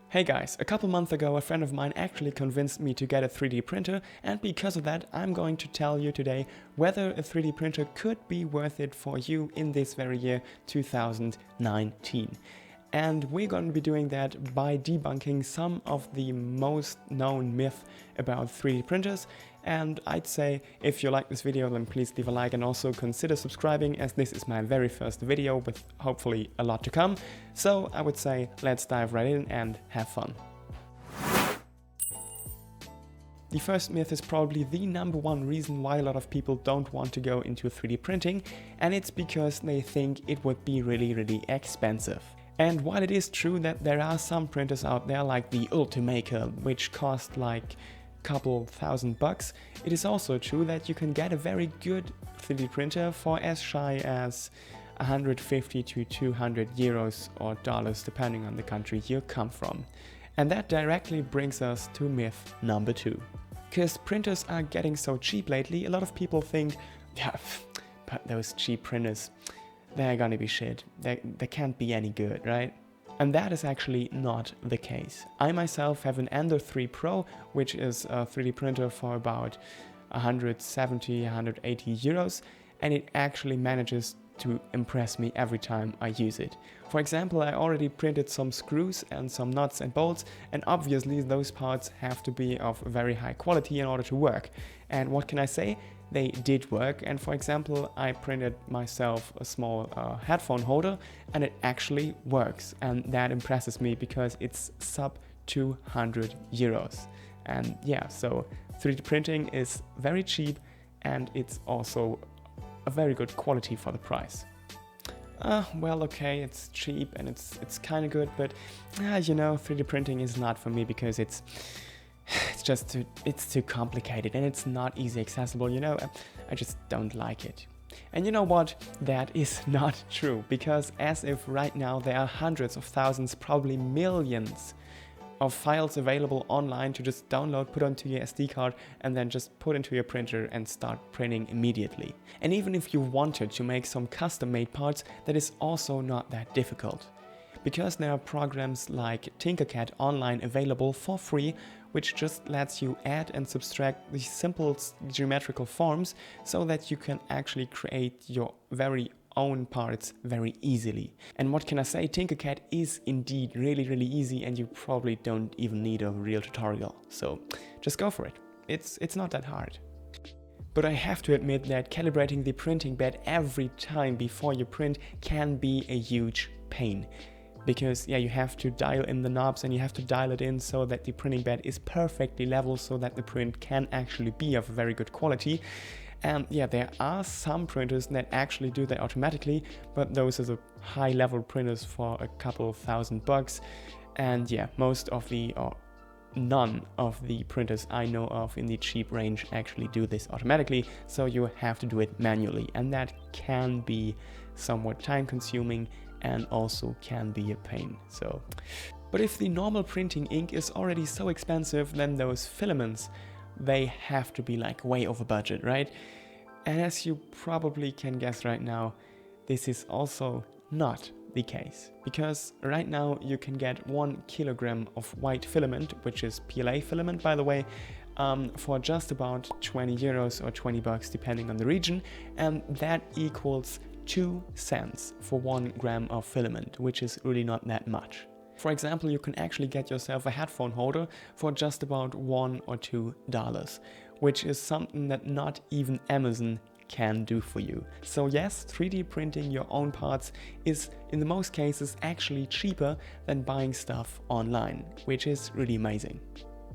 Hey guys, a couple months ago a friend of mine actually convinced me to get a 3D printer, and because of that I'm going to tell you today whether a 3D printer could be worth it for you in this very year 2019. And we're going to be doing that by debunking some of the most known myths about 3D printers. And I'd say if you like this video, then please leave a like and also consider subscribing, as this is my very first video with hopefully a lot to come. So I would say let's dive right in and have fun. The first myth is probably the number one reason why a lot of people don't want to go into 3D printing, and it's because they think it would be really expensive. And while it is true that there are some printers out there like the Ultimaker, which cost like couple $1,000, it is also true that you can get a very good 3D printer for as shy as 150 to 200 euros or dollars depending on the country you come from. And that directly brings us to myth number 2. Because printers are getting so cheap lately, a lot of people think, yeah, but those cheap printers, they're gonna be shit. They can't be any good, right? And that is actually not the case. I myself have an Ender 3 Pro, which is a 3D printer for about 170, 180 euros, and it actually manages to impress me every time I use it. For example, I already printed some screws and some nuts and bolts, and obviously those parts have to be of very high quality in order to work. And what can I say? They did work, and for example I printed myself a small headphone holder and it actually works, and that impresses me because it's sub 200 euros. And yeah, so 3D printing is very cheap and it's also a very good quality for the price. Well, okay, it's cheap and it's kind of good, but you know, 3D printing is not for me because it's too complicated and it's not easy accessible, you know. I just don't like it. And you know what? That is not true, because as if right now there are hundreds of thousands, probably millions of files available online to just download, put onto your SD card and then just put into your printer and start printing immediately. And even if you wanted to make some custom made parts, that is also not that difficult. Because there are programs like Tinkercad online available for free, which just lets you add and subtract these simple geometrical forms so that you can actually create your very own parts very easily. And what can I say? Tinkercad is indeed really easy, and you probably don't even need a real tutorial. So just go for it. It's not that hard. But I have to admit that calibrating the printing bed every time before you print can be a huge pain. Because yeah, you have to dial in the knobs and you have to dial it in so that the printing bed is perfectly level so that the print can actually be of very good quality. And yeah, there are some printers that actually do that automatically, but those are the high level printers for a couple $1,000. And yeah, most of the, or none of the printers I know of in the cheap range actually do this automatically, so you have to do it manually, and that can be somewhat time consuming and also can be a pain. So, but if the normal printing ink is already so expensive, then those filaments, they have to be like way over budget, right? And as you probably can guess right now, this is also not the case, because right now you can get 1 kilogram of white filament, which is PLA filament by the way, for just about 20 euros or 20 bucks depending on the region, and that equals 2 cents for 1 gram of filament, which is really not that much. For example, you can actually get yourself a headphone holder for just about $1 or $2, which is something that not even Amazon can do for you. So yes, 3D printing your own parts is in the most cases actually cheaper than buying stuff online, which is really amazing.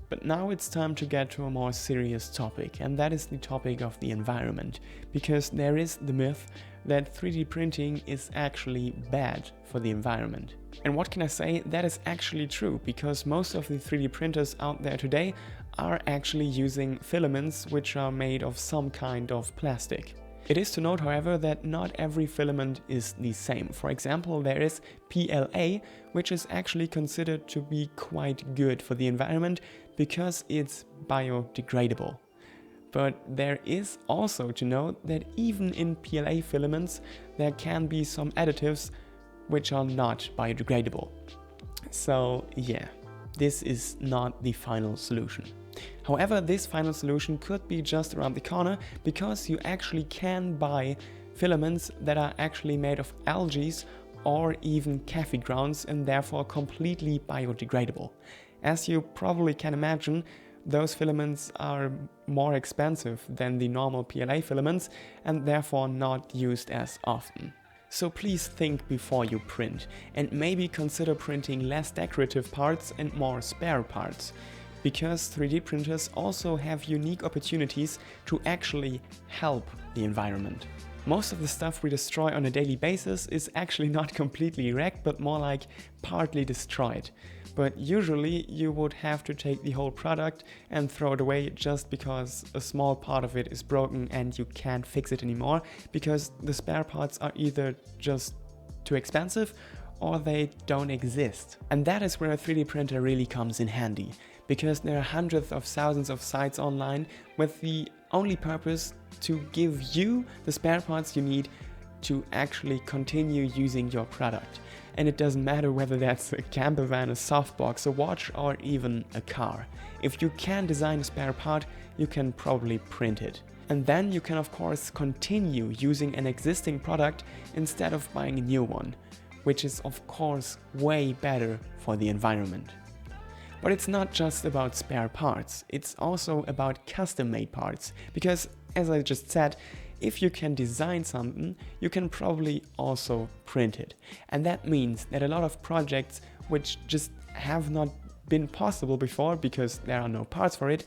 But now it's time to get to a more serious topic, and that is the topic of the environment, because there is the myth that 3D printing is actually bad for the environment. And what can I say? That is actually true, because most of the 3D printers out there today are actually using filaments which are made of some kind of plastic. It is to note, however, that not every filament is the same. For example, there is PLA, which is actually considered to be quite good for the environment because it's biodegradable. But there is also to note that even in PLA filaments, there can be some additives which are not biodegradable. So yeah, this is not the final solution. However, this final solution could be just around the corner because you actually can buy filaments that are actually made of algae or even coffee grounds and therefore completely biodegradable. As you probably can imagine, those filaments are more expensive than the normal PLA filaments and therefore not used as often. So please think before you print and maybe consider printing less decorative parts and more spare parts, because 3D printers also have unique opportunities to actually help the environment. Most of the stuff we destroy on a daily basis is actually not completely wrecked, but more like partly destroyed. But usually you would have to take the whole product and throw it away just because a small part of it is broken and you can't fix it anymore, because the spare parts are either just too expensive or they don't exist. And that is where a 3D printer really comes in handy, because there are hundreds of thousands of sites online with the only purpose to give you the spare parts you need to actually continue using your product. And it doesn't matter whether that's a camper van, a softbox, a watch, or even a car. If you can design a spare part, you can probably print it. And then you can of course continue using an existing product instead of buying a new one, which is of course way better for the environment. But it's not just about spare parts, it's also about custom-made parts, because as I just said, if you can design something, you can probably also print it. And that means that a lot of projects which just have not been possible before because there are no parts for it,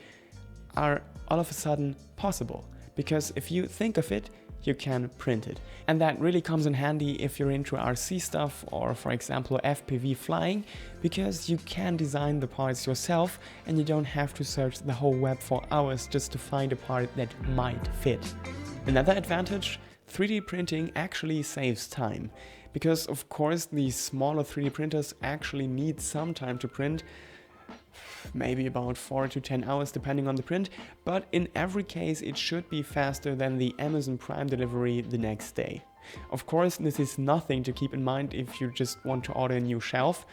are all of a sudden possible. Because if you think of it, you can print it. And that really comes in handy if you're into RC stuff or, for example, FPV flying, because you can design the parts yourself and you don't have to search the whole web for hours just to find a part that might fit. Another advantage, 3D printing actually saves time, because of course these smaller 3D printers actually need some time to print, maybe about 4 to 10 hours depending on the print, but in every case it should be faster than the Amazon Prime delivery the next day. Of course, this is nothing to keep in mind if you just want to order a new shelf.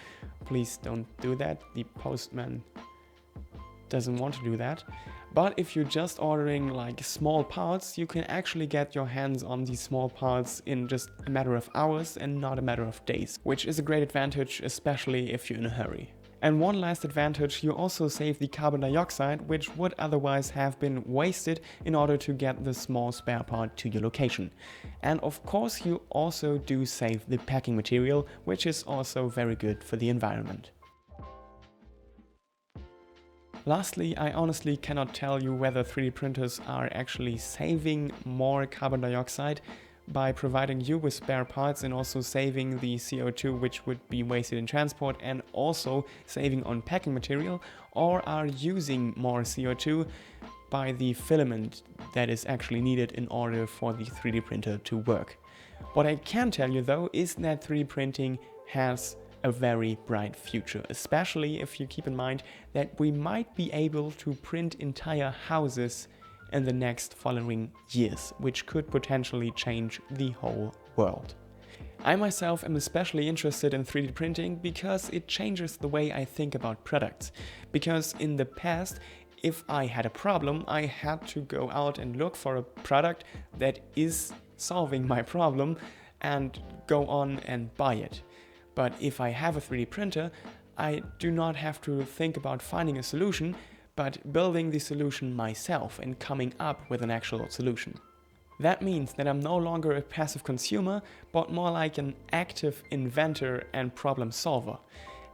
Please don't do that, the postman doesn't want to do that. But if you're just ordering like small parts, you can actually get your hands on these small parts in just a matter of hours and not a matter of days, which is a great advantage, especially if you're in a hurry. And one last advantage, you also save the carbon dioxide, which would otherwise have been wasted in order to get the small spare part to your location. And of course you also do save the packing material, which is also very good for the environment. Lastly, I honestly cannot tell you whether 3D printers are actually saving more carbon dioxide by providing you with spare parts and also saving the CO2 which would be wasted in transport and also saving on packing material, or are using more CO2 by the filament that is actually needed in order for the 3D printer to work. What I can tell you though is that 3D printing has a very bright future, especially if you keep in mind that we might be able to print entire houses in the next following years, which could potentially change the whole world. I myself am especially interested in 3D printing because it changes the way I think about products. Because in the past, if I had a problem, I had to go out and look for a product that is solving my problem and go on and buy it. But if I have a 3D printer, I do not have to think about finding a solution, but building the solution myself and coming up with an actual solution. That means that I'm no longer a passive consumer, but more like an active inventor and problem solver.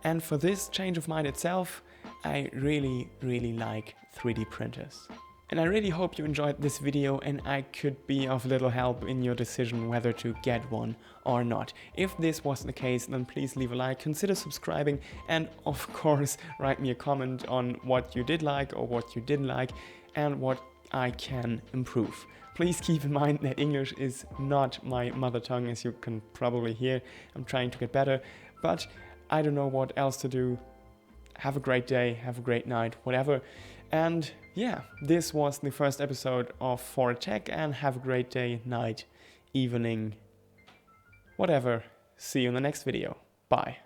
And for this change of mind itself, I really like 3D printers. And I really hope you enjoyed this video and I could be of little help in your decision whether to get one or not. If this was the case, then please leave a like, consider subscribing, and of course write me a comment on what you did like or what you didn't like and what I can improve. Please keep in mind that English is not my mother tongue, as you can probably hear. I'm trying to get better, but I don't know what else to do. Have a great day, have a great night, whatever. And yeah, this was the first episode of For Tech, and have a great day, night, evening, whatever. See you in the next video. Bye.